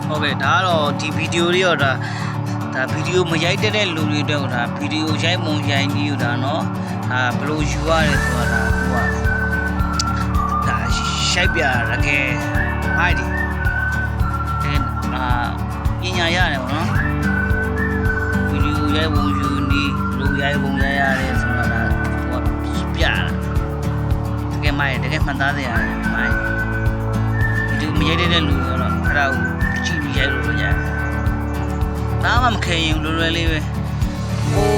ဟုတ်ကဲ့ဒါကတော့ဒီဗီဒီယိုလေးတော့ဒါဗီဒီယိုမရိုက်တဲ့လူတွေတော့ဒါဗီဒီယိုရိုက်မုံရိုက်နေယူတာเนาะဒါဘယ်လိုယူရတယ်ဆိုတာဒါဟိုကဒါရှိုက်ပြရခဲ့ဟိုက်ဒီပညာရတယ်ပေါ့နော်ဗီဒီယိုရိုက်ပုံယူနေလူရိုက်ပုံရိုက်ရတယ်ဆိုတာဒါဟိုကပြတာတကယ်မှန်သားစရာမိုင်းဗီဒီယိုမရိုက်တဲ့လူတော့အဲ့ဒါကိုကြည့်ပြီးရိုက်လို့ရတယ်နားမခဲရင်လွယ်လွယ်လေးပဲဟို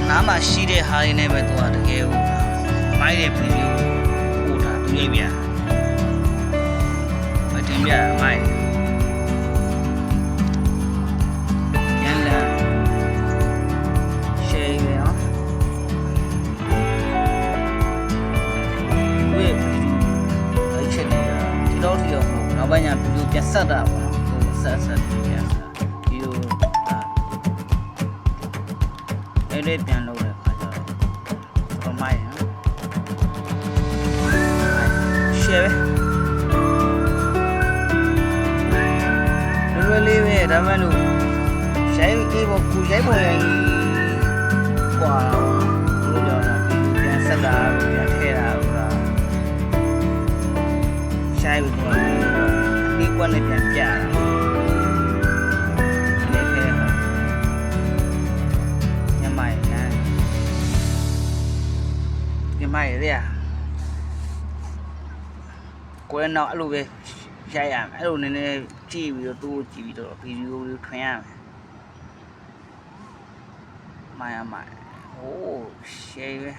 နားမှာရှိတဲ့ဟာလေးနဲ့ပဲသူကတကယ်ဟိုမိုက်တဲ့ဗီဒီယိုဟိုဒါသူရိုက်ပြမတင်ပြမိုက်ရန်လာရှယ်ရအောင်ဝေးအဲ့ချက်နေတာဒီတော့ဒီတော့နောက်ပိုင်းညာဗီဒီယိုပြန်ဆက်တာပေါ့နော်ဟိုဆက်ပြန်လေးပြန်လုပ်တဲ့ခါကျတော့မိုင်းဟမ်ရှယ်ပဲလွယ်လေးပဲဒါမှမဟုတ်ရိုက်အေးပေါ်ကူရိုက်ပေါ်ရိုက်ကွာလို့ပြောတာပြန်ဆက်တာပြန်ထည့်တာဆိုတာရှိုင်းပြီးတော့ဒီကွက်နဲ့ပြန်ပြတာမိုက်ရကိုယ်တော့အဲ့လိုပဲရိုက်ရမယ်အဲ့လိုနည်းနည်းကြည့်ပြီးတော့သူ့ကိုကြည့်ပြီးတော့ဗီဒီယိုလေးထွင်ရမယ်မိုင်းဟိုးရှယ်ပဲ